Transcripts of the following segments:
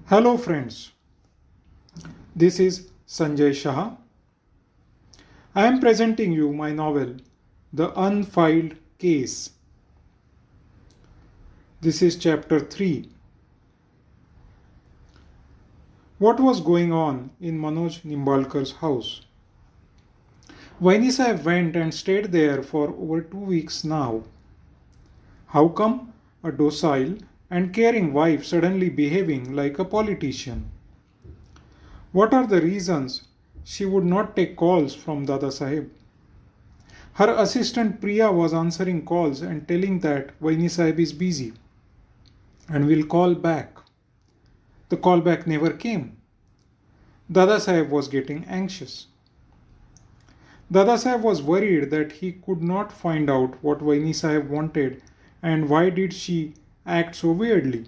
Hello friends, this is Sanjay Shah. I am presenting you my novel, The Unfiled Case. This is chapter 3. What was going on in Manoj Nimbalkar's house? Vahinisaheb went and stayed there for over 2 weeks now. How come a docile and caring wife suddenly behaving like a politician? What are the reasons she would not take calls from Dadasaheb? Her assistant Priya was answering calls and telling that Vahinisaheb is busy and will call back. The callback never came. Dadasaheb was getting anxious. Dadasaheb was worried that he could not find out what Vahinisaheb wanted and why did she act so weirdly.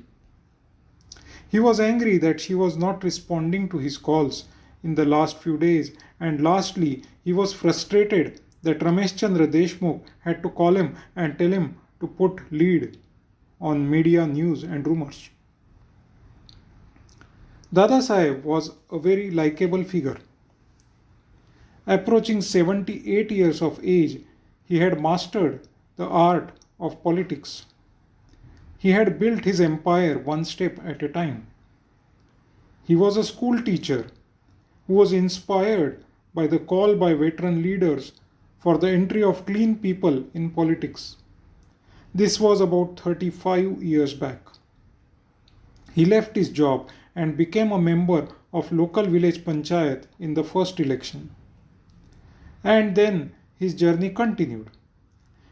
He was angry that she was not responding to his calls in the last few days, and lastly, he was frustrated that Ramesh Chandra Deshmukh had to call him and tell him to put lead on media news and rumors. Dadasaheb was a very likable figure. Approaching 78 years of age, he had mastered the art of politics. He had built his empire one step at a time. He was a school teacher who was inspired by the call by veteran leaders for the entry of clean people in politics. This was about 35 years back. He left his job and became a member of local village panchayat in the first election. And then his journey continued.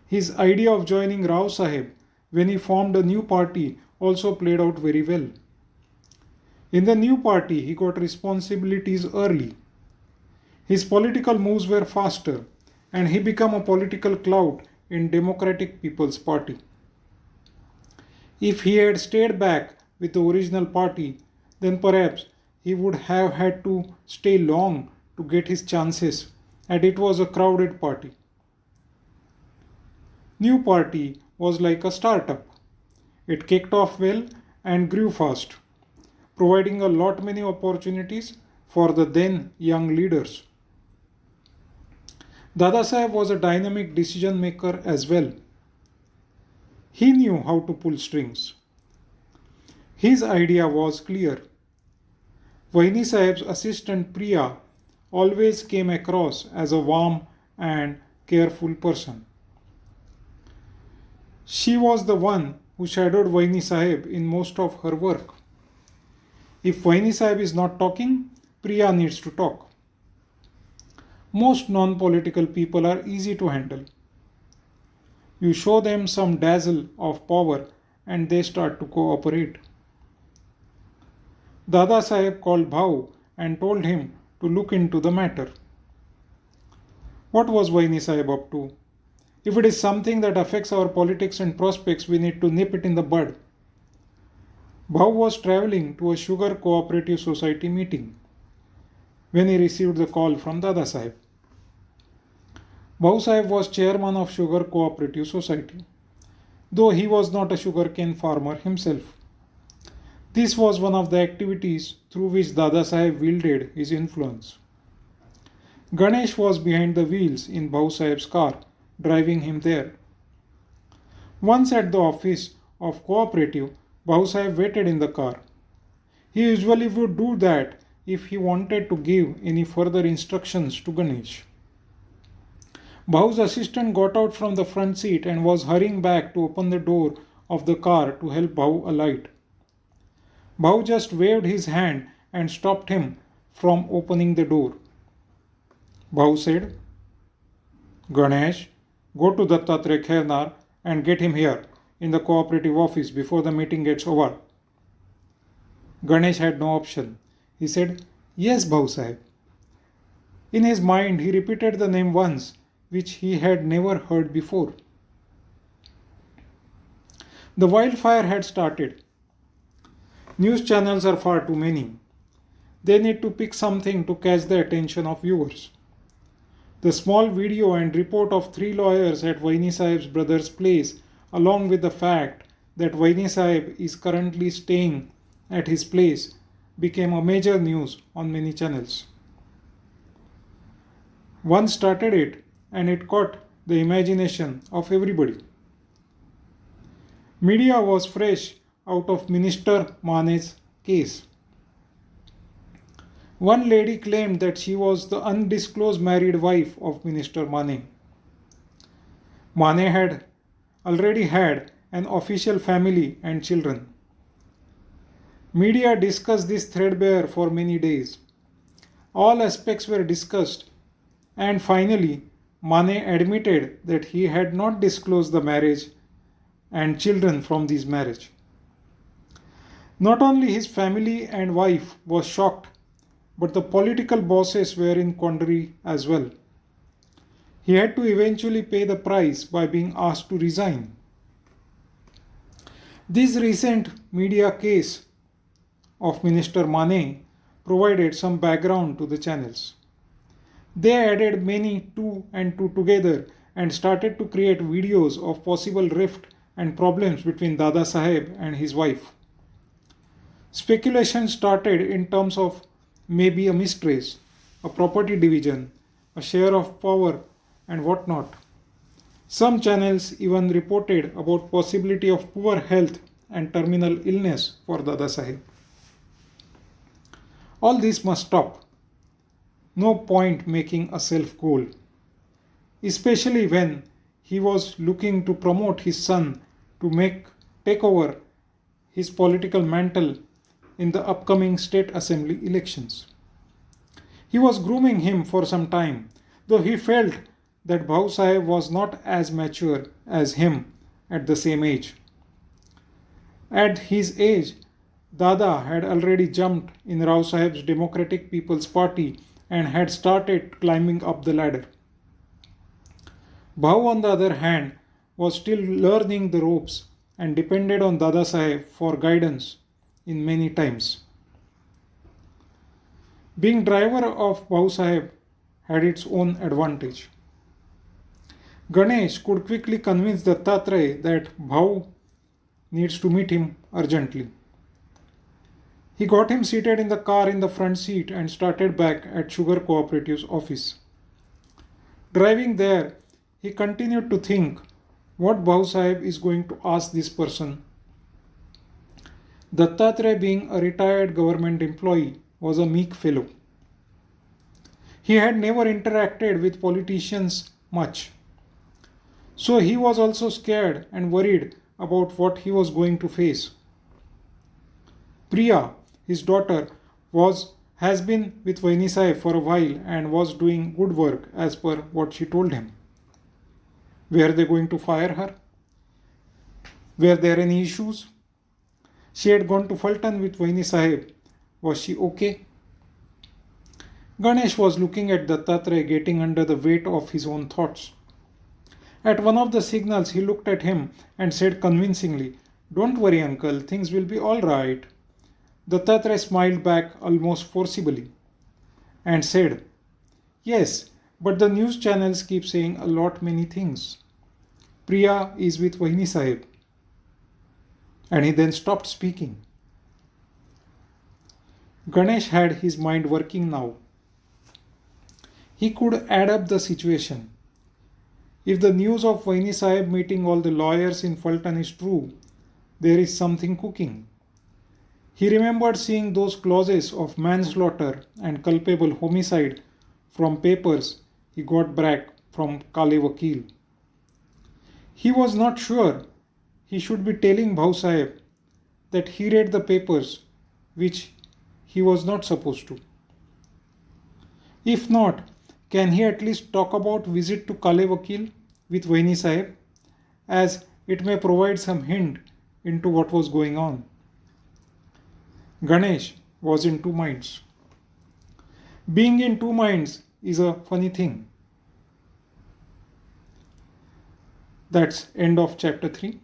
His idea of joining Rao Saheb when he formed a new party also played out very well. In the new party, he got responsibilities early. His political moves were faster, and he became a political clout in Democratic People's Party. If he had stayed back with the original party, then perhaps he would have had to stay long to get his chances, and it was a crowded party. New party was like a startup. It kicked off well and grew fast, providing a lot many opportunities for the then young leaders. Dadasaheb was a dynamic decision maker as well. He knew how to pull strings. His idea was clear. Vahinisaheb's assistant Priya always came across as a warm and careful person. She was the one who shadowed Vahinisaheb in most of her work. If Vahinisaheb is not talking, Priya needs to talk. Most non-political people are easy to handle. You show them some dazzle of power and they start to cooperate. Dadasaheb called Bhau and told him to look into the matter. What was Vahinisaheb up to? If it is something that affects our politics and prospects, we need to nip it in the bud. Bhau was traveling to a sugar cooperative society meeting when he received the call from Dadasaheb. Bhau Sahib was chairman of Sugar Cooperative Society, though he was not a sugarcane farmer himself. This was one of the activities through which Dadasaheb wielded his influence. Ganesh was behind the wheels in Bhau Sahib's car, driving him there. Once at the office of cooperative, Bhau Sahib waited in the car. He usually would do that if he wanted to give any further instructions to Ganesh. Bhau's assistant got out from the front seat and was hurrying back to open the door of the car to help Bhau alight. Bhau just waved his hand and stopped him from opening the door. Bhau said, "Ganesh, go to Dattatreya Khairnar and get him here in the cooperative office before the meeting gets over." Ganesh had no option. He said, "Yes, Bhau Sahib." In his mind, he repeated the name once, which he had never heard before. The wildfire had started. News channels are far too many. They need to pick something to catch the attention of viewers. The small video and report of 3 lawyers at Vahinisaheb's brother's place, along with the fact that Vahinisaheb is currently staying at his place, became a major news on many channels. One started it and it caught the imagination of everybody. Media was fresh out of Minister Mane's case. One lady claimed that she was the undisclosed married wife of Minister Mane. Mane had already had an official family and children. Media discussed this threadbare for many days. All aspects were discussed, and finally, Mane admitted that he had not disclosed the marriage and children from this marriage. Not only his family and wife was shocked, but the political bosses were in quandary as well. He had to eventually pay the price by being asked to resign. This recent media case of Minister Mane provided some background to the channels. They added many two and two together and started to create videos of possible rift and problems between Dadasaheb and his wife. Speculation started in terms of maybe a mistress, a property division, a share of power, and whatnot. Some channels even reported about possibility of poor health and terminal illness for Dadasaheb. All this must stop. No point making a self-goal, especially when he was looking to promote his son to take over his political mantle in the upcoming state assembly elections. He was grooming him for some time, though he felt that Vahinisaheb was not as mature as him at the same age. At his age, Dada had already jumped in Rao Saheb's Democratic People's Party and had started climbing up the ladder. Bhau, on the other hand, was still learning the ropes and depended on Dadasaheb for guidance in many times. Being driver of Vahinisaheb had its own advantage. Ganesh could quickly convince Dattatreya that Bhau needs to meet him urgently. He got him seated in the car in the front seat and started back at Sugar Cooperative's office. Driving there, he continued to think what Vahinisaheb is going to ask this person. Dattatreya, being a retired government employee, was a meek fellow. He had never interacted with politicians much. So he was also scared and worried about what he was going to face. Priya, his daughter, has been with Vahinisaheb for a while and was doing good work as per what she told him. Were they going to fire her? Were there any issues? She had gone to Fulton with Vahinisaheb. Was she okay? Ganesh was looking at Dattatreya getting under the weight of his own thoughts. At one of the signals, he looked at him and said convincingly, "Don't worry, uncle, things will be all right." Dattatreya smiled back almost forcibly and said, "Yes, but the news channels keep saying a lot many things. Priya is with Vahinisaheb." And he then stopped speaking. Ganesh had his mind working now. He could add up the situation. If the news of Vahinisaheb meeting all the lawyers in Fulton is true, there is something cooking. He remembered seeing those clauses of manslaughter and culpable homicide from papers he got back from Kale Vakil. He was not sure he should be telling Vahinisaheb that he read the papers, which he was not supposed to. If not, can he at least talk about visit to Kale Vakil with Vahinisaheb, as it may provide some hint into what was going on? Ganesh was in two minds. Being in two minds is a funny thing. That's end of chapter 3.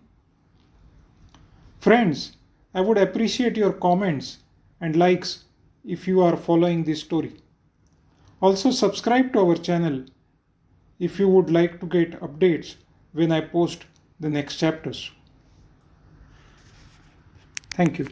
Friends, I would appreciate your comments and likes if you are following this story. Also subscribe to our channel if you would like to get updates when I post the next chapters. Thank you.